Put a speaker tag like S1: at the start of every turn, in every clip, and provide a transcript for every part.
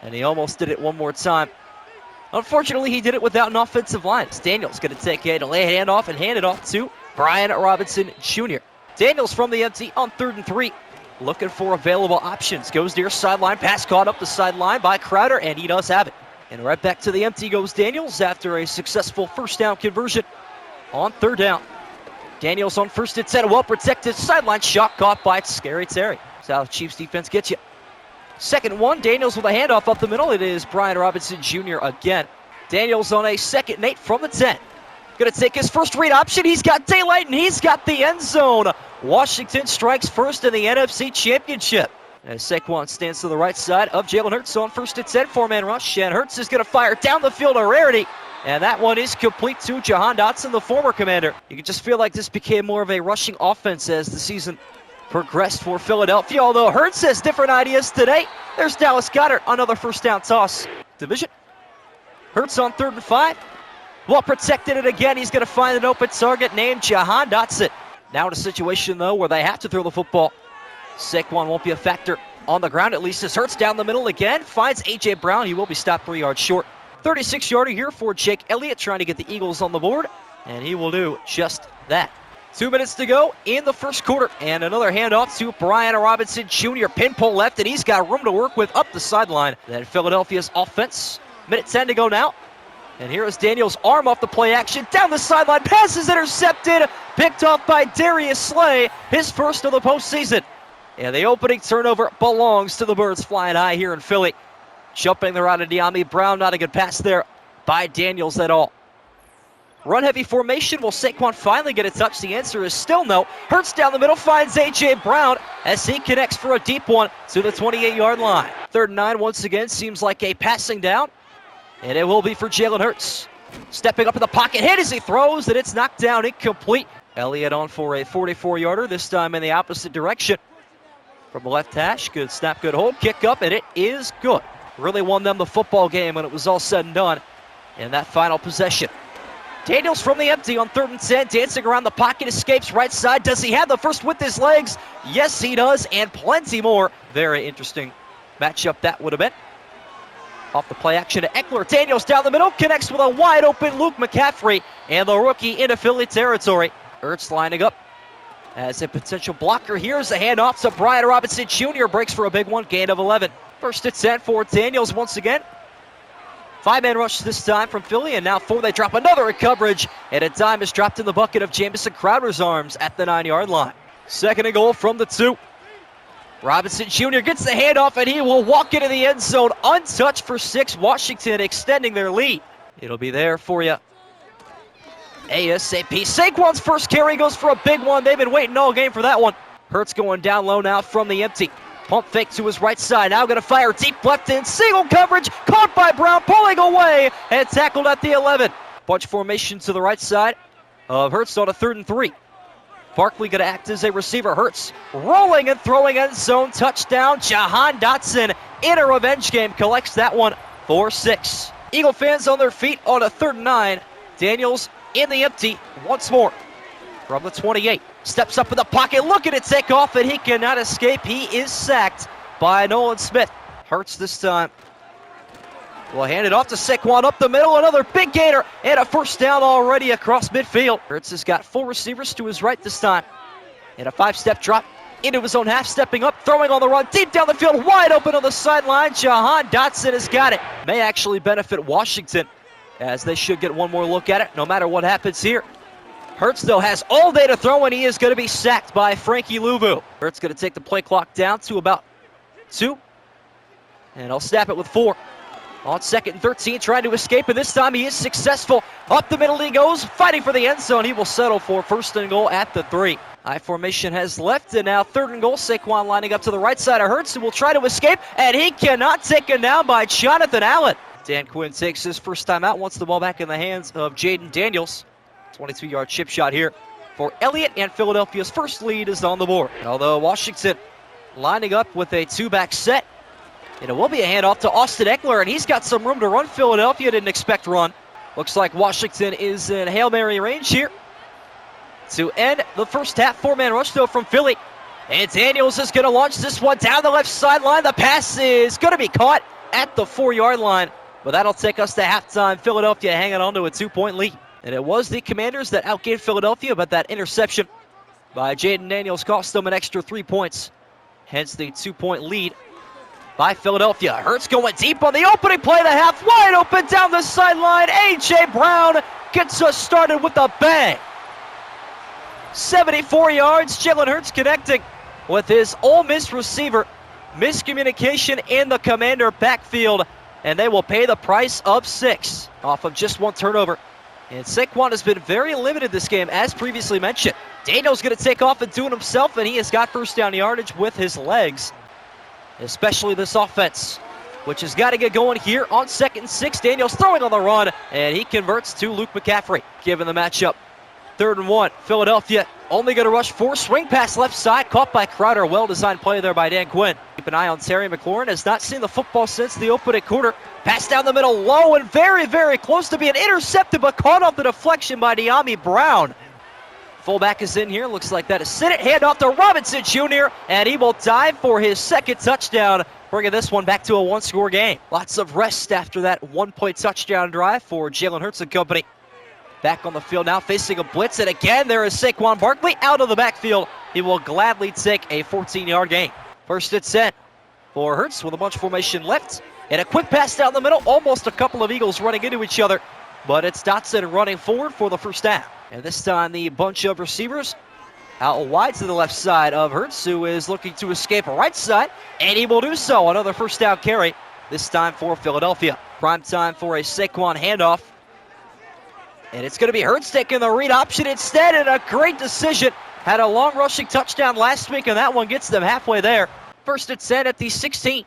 S1: And he almost did it one more time. Unfortunately, he did it without an offensive line. Daniels going to take a delay handoff and hand it off to Brian Robinson Jr. Daniels from the empty on 3rd and 3. Looking for available options. Goes near sideline. Pass caught up the sideline by Crowder, and he does have it. And right back to the empty goes Daniels after a successful first down conversion on 3rd down. Daniels on 1st and 10. Well protected. Sideline shot caught by Scary Terry. That's how the Chiefs defense gets you. 2nd and 1. Daniels with a handoff up the middle. It is Brian Robinson Jr. again. Daniels on a 2nd and 8 from the 10. Going to take his first read option. He's got daylight, and he's got the end zone. Washington strikes first in the NFC Championship. As Saquon stands to the right side of Jalen Hurts on 1st and 10. 4-man rush, and Hurts is going to fire down the field, a rarity. And that one is complete to Jahan Dotson, the former Commander. You can just feel like this became more of a rushing offense as the season progressed for Philadelphia. Although Hurts has different ideas today. There's Dallas Goedert, another first down toss. Division. Hurts on 3rd and 5. Well protected it again. He's going to find an open target named Jahan Dotson. Now in a situation, though, where they have to throw the football. Saquon won't be a factor on the ground, at least as Hurts down the middle again. Finds A.J. Brown. He will be stopped 3 yards short. 36-yarder here for Jake Elliott, trying to get the Eagles on the board. And he will do just that. 2 minutes to go in the first quarter. And another handoff to Brian Robinson Jr. Pinpole left, and he's got room to work with up the sideline. Then Philadelphia's offense. Minute 10 to go now. And here is Daniels' arm off the play action. Down the sideline. Pass is intercepted. Picked off by Darius Slay. His first of the postseason. And the opening turnover belongs to the Birds flying high here in Philly. Jumping the route of De'Ami Brown. Not a good pass there by Daniels at all. Run-heavy formation. Will Saquon finally get a touch? The answer is still no. Hurts down the middle. Finds A.J. Brown as he connects for a deep one to the 28-yard line. 3rd and 9 once again. Seems like a passing down. And it will be for Jalen Hurts. Stepping up in the pocket. Hit as he throws, and it's knocked down incomplete. Elliott on for a 44-yarder. This time in the opposite direction. From the left hash. Good snap, good hold. Kick up, and it is good. Really won them the football game when it was all said and done in that final possession. Daniels from the empty on 3rd and 10. Dancing around the pocket. Escapes right side. Does he have the first with his legs? Yes, he does, and plenty more. Very interesting matchup that would have been. Off the play action to Eckler. Daniels down the middle. Connects with a wide open Luke McCaffrey. And the rookie into Philly territory. Ertz lining up as a potential blocker. Here's a handoff to Brian Robinson Jr. Breaks for a big one. Gain of 11. 1st and 10 for Daniels once again. 5-man rush this time from Philly. And now 4. They drop another in coverage. And a dime is dropped in the bucket of Jamison Crowder's arms at the 9-yard line. 2nd and goal from the 2. Robinson Jr. gets the handoff, and he will walk into the end zone untouched for 6. Washington extending their lead. It'll be there for you ASAP. Saquon's first carry goes for a big one. They've been waiting all game for that one. Hurts going down low now from the empty. Pump fake to his right side. Now going to fire deep left in. Single coverage. Caught by Brown. Pulling away. And tackled at the 11. Bunch formation to the right side of Hurts on a 3rd and 3. Barkley going to act as a receiver. Hurts rolling and throwing end zone. Touchdown. Jahan Dotson in a revenge game. Collects that one for 6. Eagle fans on their feet on a 3rd and 9. Daniels in the empty once more. From the 28. Steps up in the pocket. Looking to take off, and he cannot escape. He is sacked by Nolan Smith. Hurts this time. Will hand it off to Saquon up the middle. Another big gainer and a first down already across midfield. Hurts has got 4 receivers to his right this time. And a 5-step drop into his own half, stepping up, throwing on the run, deep down the field, wide open on the sideline. Jahan Dotson has got it. May actually benefit Washington, as they should get one more look at it, no matter what happens here. Hurts, though, has all day to throw, and he is going to be sacked by Frankie Louvu. Hurts going to take the play clock down to about 2. And I'll snap it with 4. On 2nd and 13, trying to escape, and this time he is successful. Up the middle he goes, fighting for the end zone. He will settle for 1st and goal at the 3. High formation has left, and now 3rd and goal. Saquon lining up to the right side of Hurts, who will try to escape, and he cannot take it down by Jonathan Allen. Dan Quinn takes his first time out, wants the ball back in the hands of Jaden Daniels. 22-yard chip shot here for Elliott, and Philadelphia's first lead is on the board. And although Washington lining up with a 2-back set, and it will be a handoff to Austin Eckler, and he's got some room to run. Philadelphia didn't expect run. Looks like Washington is in Hail Mary range here to end the first half. 4-man rush, though, from Philly. And Daniels is going to launch this one down the left sideline. The pass is going to be caught at the 4-yard line. But that'll take us to halftime. Philadelphia hanging on to a 2-point lead. And it was the Commanders that outgained Philadelphia, but that interception by Jaden Daniels cost them an extra 3 points. Hence the 2-point lead by Philadelphia. Hurts going deep on the opening play of the half. Wide open down the sideline. A.J. Brown gets us started with a bang. 74 yards. Jalen Hurts connecting with his Ole Miss receiver. Miscommunication in the Commander backfield, and they will pay the price of 6 off of just 1 turnover. And Saquon has been very limited this game, as previously mentioned. Daniel's going to take off and do it himself, and he has got first down yardage with his legs. Especially this offense, which has got to get going here on 2nd and 6. Daniel's throwing on the run, and he converts to Luke McCaffrey, given the matchup. 3rd and 1. Philadelphia only going to rush 4. Swing pass left side, caught by Crowder. Well-designed play there by Dan Quinn. Keep an eye on Terry McLaurin. Has not seen the football since the opening quarter. Pass down the middle, low and very, very close to being intercepted, but caught off the deflection by De'Ami Brown. Fullback is in here. Looks like that is sit it. Hand off to Robinson Jr., and he will dive for his 2nd touchdown, bringing this one back to a 1-score game. Lots of rest after that 1-play touchdown drive for Jalen Hurts and company. Back on the field now, facing a blitz, and again there is Saquon Barkley out of the backfield. He will gladly take a 14-yard gain. 1st and 10 for Hurts with a bunch formation left, and a quick pass down the middle. Almost a couple of Eagles running into each other, but it's Dotson running forward for the 1st down. And this time the bunch of receivers out wide to the left side of Hurts, who is looking to escape right side, and he will do so. Another 1st down carry, this time for Philadelphia. Prime time for a Saquon handoff. And it's going to be Hurts taking the read option instead, and a great decision. Had a long rushing touchdown last week, and that one gets them halfway there. 1st and 10 at the 16.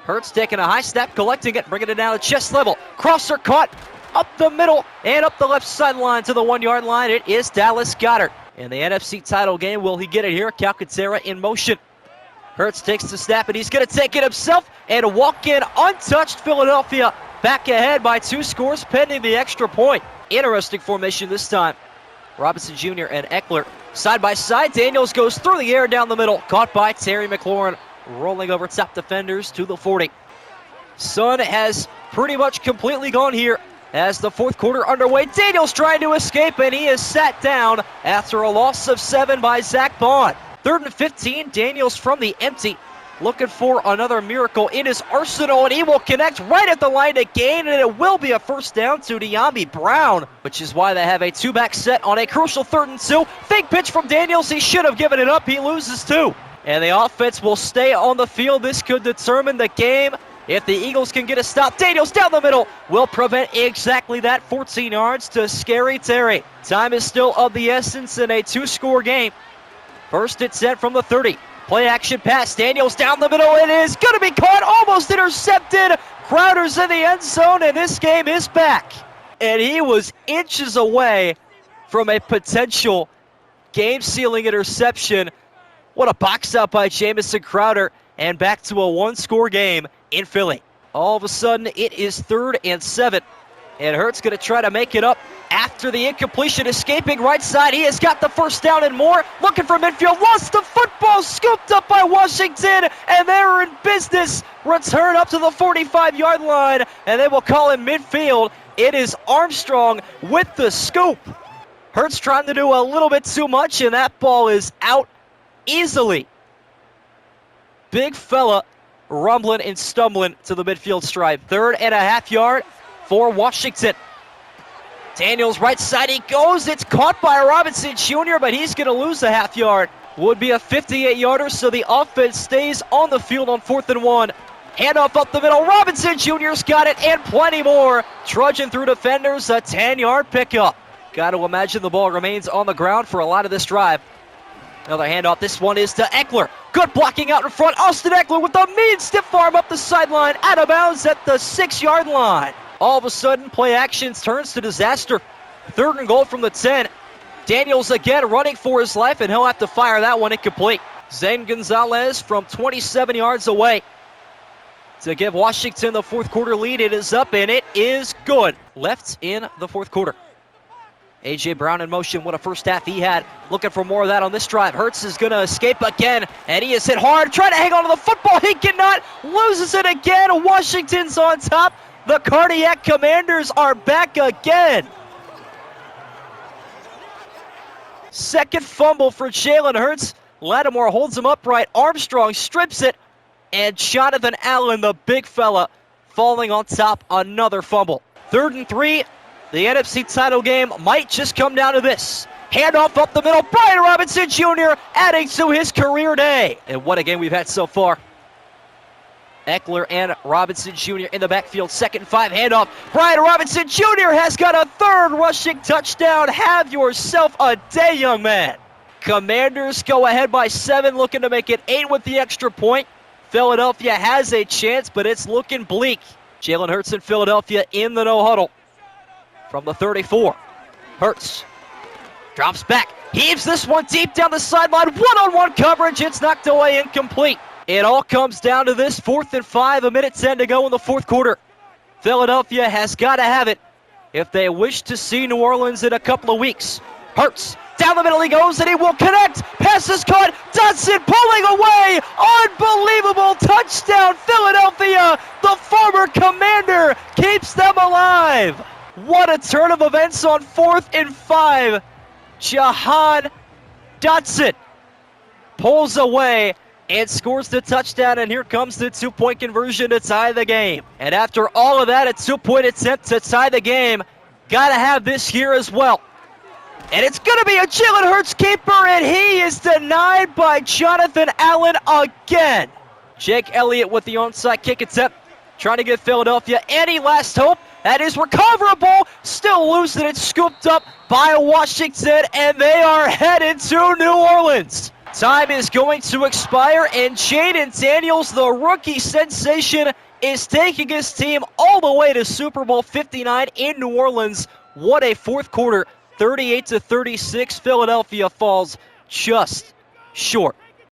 S1: Hurts taking a high snap, collecting it, bringing it down to chest level. Crosser caught up the middle and up the left sideline to the 1-yard line. It is Dallas Goedert. In the NFC title game, will he get it here? Calcaterra in motion. Hurts takes the snap, and he's going to take it himself and walk in untouched. Philadelphia back ahead by 2 scores pending the extra point. Interesting formation this time. Robinson Jr. and Eckler side by side. Daniels goes through the air down the middle. Caught by Terry McLaurin. Rolling over top defenders to the 40. Sun has pretty much completely gone here as the 4th quarter underway. Daniels trying to escape, and he is sat down after a loss of 7 by Zach Bond. 3rd and 15. Daniels from the empty, looking for another miracle in his arsenal, and he will connect right at the line to gain, and it will be a 1st down to De'Ami Brown, which is why they have a 2-back set on a crucial 3rd and 2. Fake pitch from Daniels. He should have given it up. He loses 2. And the offense will stay on the field. This could determine the game. If the Eagles can get a stop, Daniels down the middle will prevent exactly that. 14 yards to Scary Terry. Time is still of the essence in a 2-score game. 1st and 10 from the 30. Play action pass. Daniels down the middle. It is going to be caught. Almost intercepted. Crowder's in the end zone, and this game is back. And he was inches away from a potential game-sealing interception. What a box out by Jamison Crowder, and back to a 1-score game in Philly. All of a sudden, it is 3rd and 7. And Hurts going to try to make it up after the incompletion. Escaping right side. He has got the 1st down and more. Looking for midfield. Lost the football. Scooped up by Washington. And they're in business. Return up to the 45-yard line. And they will call in midfield. It is Armstrong with the scoop. Hurts trying to do a little bit too much, and that ball is out easily. Big fella rumbling and stumbling to the midfield stripe. 3rd and a half yard for Washington. Daniels right side, he goes. It's caught by Robinson Jr., but he's going to lose a half yard. Would be a 58-yarder, so the offense stays on the field on 4th and 1. Handoff up the middle. Robinson Jr.'s got it, and plenty more. Trudging through defenders, a 10-yard pickup. Got to imagine the ball remains on the ground for a lot of this drive. Another handoff. This one is to Eckler. Good blocking out in front. Austin Eckler with a mean stiff arm up the sideline. Out of bounds at the 6-yard line. All of a sudden, play action turns to disaster. 3rd and goal from the 10. Daniels again running for his life, and he'll have to fire that one incomplete. Zane Gonzalez from 27 yards away to give Washington the 4th quarter lead. It is up, and it is good. Left in the 4th quarter. A.J. Brown in motion. What a first half he had. Looking for more of that on this drive. Hurts is going to escape again, and he is hit hard. Trying to hang on to the football. He cannot. Loses it again. Washington's on top. The Cardiac Commanders are back again. Second fumble for Jalen Hurts. Lattimore holds him upright. Armstrong strips it. And Jonathan Allen, the big fella, falling on top. Another fumble. 3rd and 3. The NFC title game might just come down to this. Handoff up the middle. Brian Robinson Jr. adding to his career day. And what a game we've had so far. Eckler and Robinson Jr. in the backfield. 2nd and 5 handoff. Brian Robinson Jr. has got a 3rd rushing touchdown. Have yourself a day, young man. Commanders go ahead by 7, looking to make it 8 with the extra point. Philadelphia has a chance, but it's looking bleak. Jalen Hurts in Philadelphia in the no huddle. From the 34, Hurts drops back, heaves this one deep down the sideline, one-on-one coverage, it's knocked away, incomplete. It all comes down to this, 4th and 5, 1:10 to go in the 4th quarter. Philadelphia has got to have it if they wish to see New Orleans in a couple of weeks. Hurts, down the middle he goes, and he will connect, pass is caught, Dodson pulling away, unbelievable touchdown, Philadelphia, the former Commander keeps them alive. What a turn of events on 4th and 5. Jahan Dotson pulls away and scores the touchdown, and here comes the 2-point conversion to tie the game. And after all of that, a 2-point attempt to tie the game. Gotta have this here as well. And it's gonna be a Jalen Hurts keeper, and he is denied by Jonathan Allen again. Jake Elliott with the onside kick attempt, trying to give Philadelphia any last hope. That is recoverable, still loose, and it's scooped up by Washington, and they are headed to New Orleans. Time is going to expire, and Jaden Daniels, the rookie sensation, is taking his team all the way to Super Bowl 59 in New Orleans. What a 4th quarter, 38-36. Philadelphia falls just short.